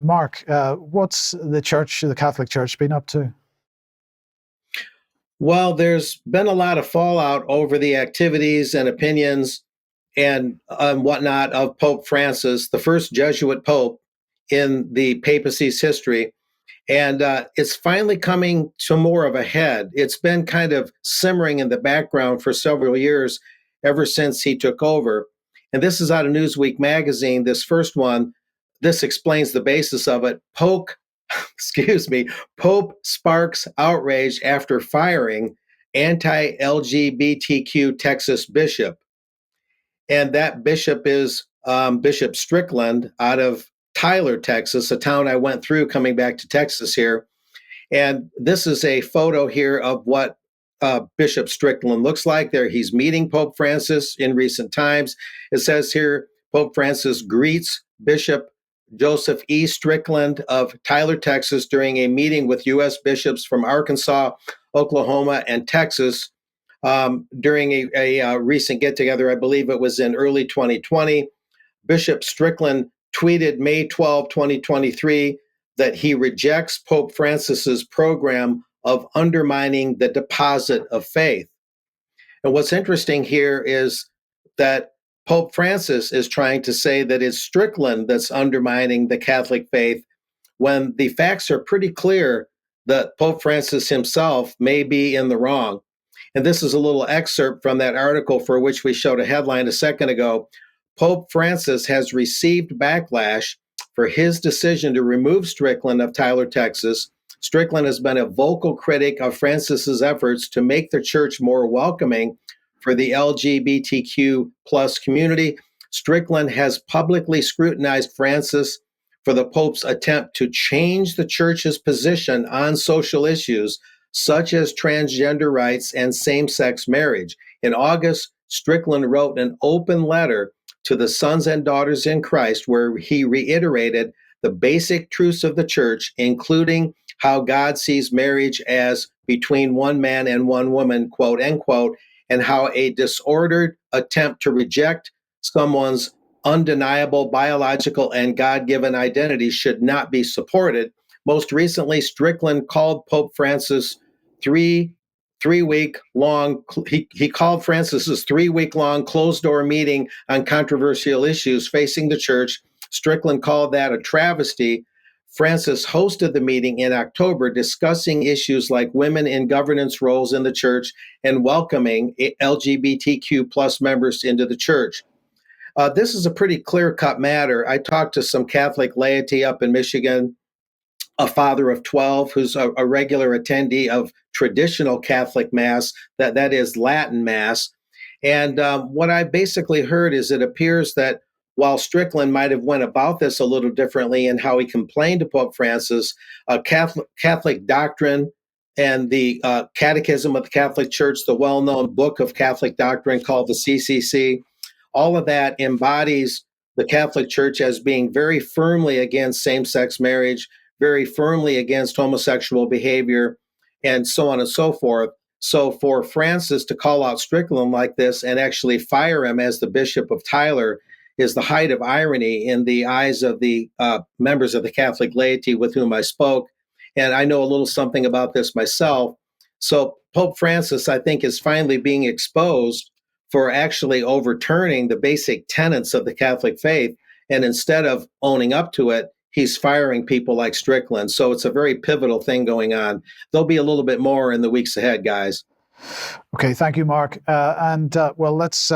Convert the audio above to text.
Mark, what's the Catholic Church, been up to? Well, there's been a lot of fallout over the activities and opinions and whatnot of Pope Francis, the first Jesuit pope in the papacy's history. And it's finally coming to more of a head. It's been kind of simmering in the background for several years, ever since he took over. And this is out of Newsweek magazine, this first one. This explains the basis of it. Pope sparks outrage after firing anti-LGBTQ Texas bishop. And that bishop is Bishop Strickland out of Tyler, Texas, a town I went through coming back to Texas here. And this is a photo here of what Bishop Strickland looks like there. He's meeting Pope Francis in recent times. It says here, Pope Francis greets Bishop Joseph E. Strickland of Tyler, Texas, during a meeting with U.S. bishops from Arkansas, Oklahoma, and Texas during a recent get-together. I believe it was in early 2020. Bishop Strickland tweeted May 12, 2023, that he rejects Pope Francis's program of undermining the deposit of faith. And what's interesting here is that Pope Francis is trying to say that it's Strickland that's undermining the Catholic faith, when the facts are pretty clear that Pope Francis himself may be in the wrong. And this is a little excerpt from that article for which we showed a headline a second ago. Pope Francis has received backlash for his decision to remove Strickland of Tyler, Texas. Strickland has been a vocal critic of Francis's efforts to make the church more welcoming for the LGBTQ plus community. Strickland has publicly scrutinized Francis for the Pope's attempt to change the church's position on social issues such as transgender rights and same-sex marriage. In August, Strickland wrote an open letter to the sons and daughters in Christ, where he reiterated the basic truths of the church, including how God sees marriage as between one man and one woman, quote, end quote, and how a disordered attempt to reject someone's undeniable biological and God-given identity should not be supported. Most recently, Strickland called Pope Francis he called Francis's 3-week-long closed-door meeting on controversial issues facing the church. Strickland called that a travesty. Francis hosted the meeting in October, discussing issues like women in governance roles in the church and welcoming LGBTQ plus members into the church. This is a pretty clear-cut matter. I talked to some Catholic laity up in Michigan, a father of 12 who's a regular attendee of traditional Catholic Mass, that is Latin Mass. And what I basically heard is it appears that while Strickland might have went about this a little differently in how he complained to Pope Francis, Catholic doctrine and the Catechism of the Catholic Church, the well-known book of Catholic doctrine called the CCC, all of that embodies the Catholic Church as being very firmly against same-sex marriage, very firmly against homosexual behavior, and so on and so forth. So for Francis to call out Strickland like this and actually fire him as the Bishop of Tyler is the height of irony in the eyes of the members of the Catholic laity with whom I spoke. And I know a little something about this myself. So Pope Francis, I think, is finally being exposed for actually overturning the basic tenets of the Catholic faith. And instead of owning up to it, he's firing people like Strickland. So it's a very pivotal thing going on. There'll be a little bit more in the weeks ahead, guys. Okay, thank you, Mark. Well, let's